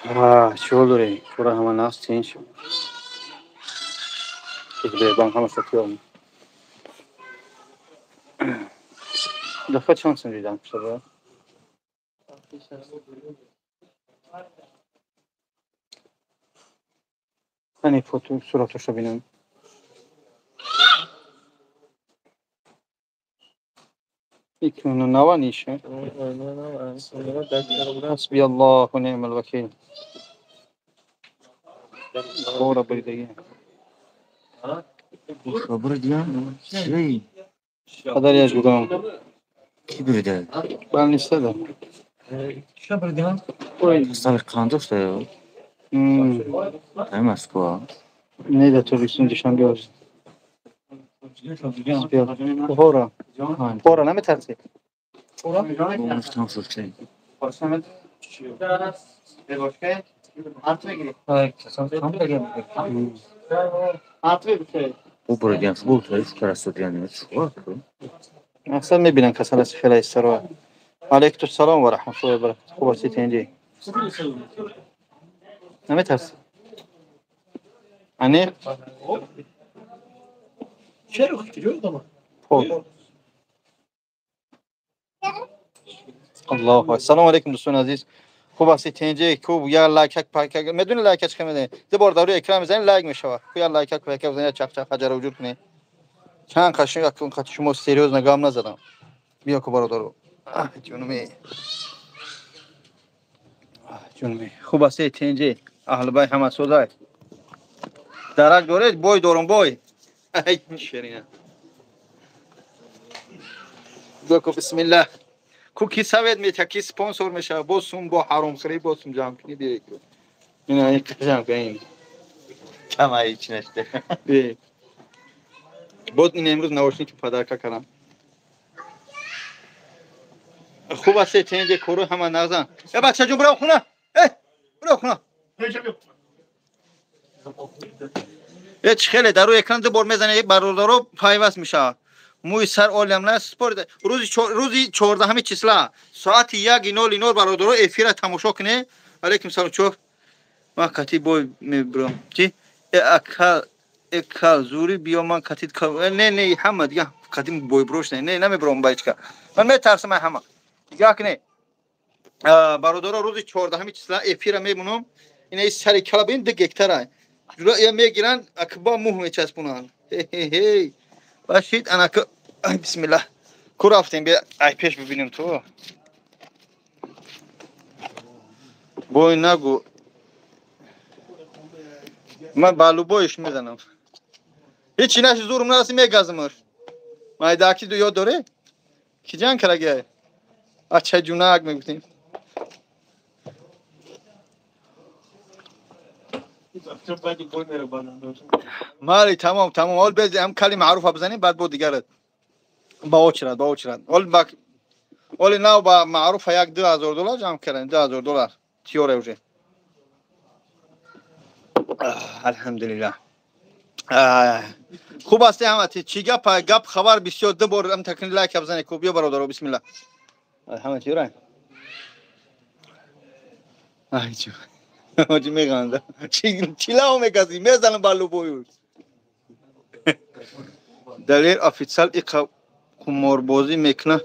چیکار داری؟ چرا همه ناس چین شد؟ به بانک همه سطحی دفعه چند سن دیدم شده؟ من فوتو صورتش رو بینم. يكون نوانيش حسبي الله ونعم الوكيل. صورة بيضية خبر دیام چی؟ هذا يا جودان کی بریده؟ بل نیسته چه بریده؟ کوی سال قاندوش ده تای مسکو نیده تو ریسون دیشان بیاست بخورا بخورا نمیترسی گفتم سوچه او بریده فوق تایش کرده یعنی چیکار کنه؟ اصلا میبینن کسان از خیلی استرا علیکم السلام و رحمت الله و برکاته. خوب هستید اینجا؟ نمیترسی؟ انی؟ چرا اختیار دارم؟ خوب الله السلام علیکم دوستان عزیز. خوب هستید اینجا؟ خوب یا لایک پاک میدونی لایکش کمیده زبر داروی اکرام میزنید لایک میشه. یا لایک پاک بزنید چق چق حجر وجود کنه. چند قشنگ اون خاطر شما سریوز نگام نزدم. بیا کو برادرو. جونمی جونمی خوب هستید اینجا؟ اهل بیت همه سودای درک دارید بوی دارم بوی ای شیرینه بگو بسم الله کو کی سوید میته کی اسپانسر میشه بوسم با حرام خری بوسم جام کنی دیگه اینا این قشنگ کنیم کم هیچ نشته بود این امروز نوشنی که پدرکا کردم خوب است اینجا کورو همه نازن ای بچه جون برو خونه برو خونه هیچ خیلی در روی اکران دبر میزنه برادرو پیوست میشه موی سر عالم نه سپورت روزی 14 همه چیسلا ساعت 1:00 برادرو افیر تماشا کنه. علیکم سلام چوک ما کتی بوی میبرم چی اکل زوری بیا من کتید نه همه دیگه کتی بوی بروش نه نمیبرم بایچکا من میترسم همه دیگه کنه برادرو روزی 14 همه چیسلا افیر میمونم اینا سری کلا بین دگکتره جلو یا میگیرن اکبا موه میچسبونن هی باشید انا که بسم الله کو رفتیم بیا ای پیش ببینیم تو بوی نگو من بالو بویش میزنم هیچی نشه زورم نرسی میگازمش مایداکی دو یاد داره کی جان کرگه اچھا جوناگ میگفتیم مالی تمام اول بز هم کلی معروفه بزنیم بعد بود دیگه با اوچرد اول نو با معروفه $1,000 جمع کردن $2,000 تیوره وجه الحمدلله خوب است همت چی گپ خبر بسیار دبر ام تکن لایک بزنید کو بیا برادر بسم الله همت یورای آیجو آجی میگند چی لاو میگازی میزنم بالو بویوش دلیل افیسال قمار بازی میکنه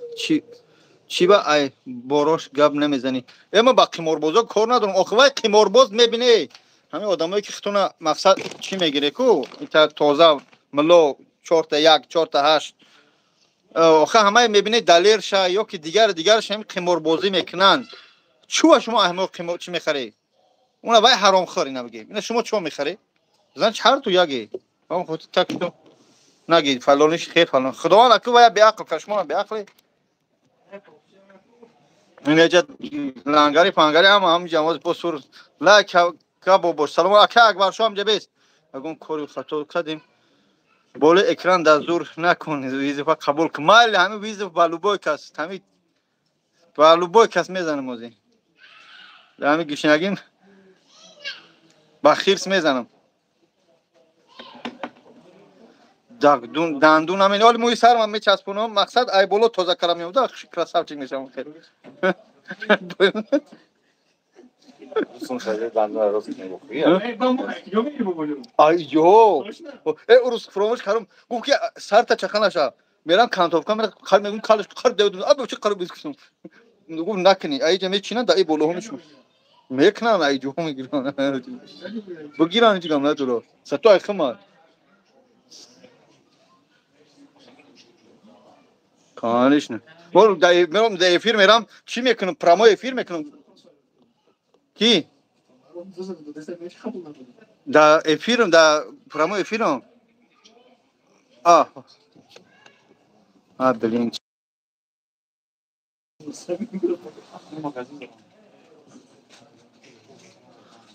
چی با ای باروش گپ نمیزنی اما با قمار بازا کار ندارم آخه وای قمار باز میبینی همه آدمایی که خودتون مقصد چی میگیره کو این تازه ملو 4 تا 1 4 تا 8 آخه همه میبینی دلیر شه یا که دیگرش هم قمار بازی میکنن چوه شما احمق قمار چی میخری اون وای حرام خوری نمیگی اینا شما چو میخری زن چهار تو یاگی هم خودت تک تو نگی فلانش خیر فلان خدا لکه وای به عقل کشما به عقل این اجت لنگاری پانگاری هم جماز بسور لا کبو بر سلام اکا اکبر شام جبیس اگون کوری خطا کردیم بوله اکران در زور نکن ویزا قبول کمال همه ویزا بالوبوی کس همین بالوبوی کس میزنم موزی همین گشنگین با خیرس میزنم دندون همین حال موی سرم میچسبونم مقصد ای بولو تازه کلام میوده کراساوچ میشم خیر Слушай, банда русский не бухуя. айё урус фромош карам гуфт ки сарта чаханаша мерам кантовка мера кар мегум калш кар девдум аб чи кар бискусум гуфт накни айҷа мечина да и болохониш мекнан айҷо мегиран бигиран чигам натуро сато айхма конечно бор да мерам да эфир мерам чи мекунам прямой эфир мекунам ки да эфиром да прямой эфиром блин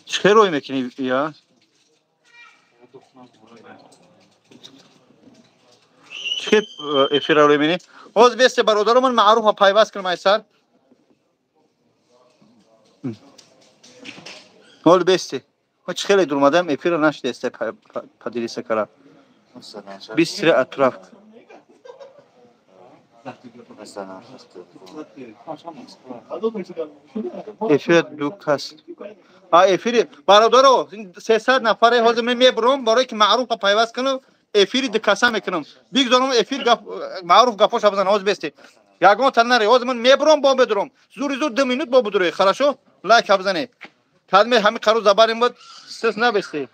چه روی میکنی یا چه افیر روی میکنی باز بیست برادرمون معروف پیوست کنم ایسر حال بیستی ما چه خیلی دور مادم افیر نشده است پدیری سکرا بیست سر اطراف افیر دو کس افیر برادرو 300 نفره حاضر میبرم برای که معروف پیوست کنم افیر دو کسا میکنم بگذارم افیر معروف گپاش بزنم حاضر بیستی یگان تنره حاضر من میبرم با بدرم زور 2 minut با بدروی خراشو لایک بزنی کلمه همین قرار زبانیم بود سس نبستی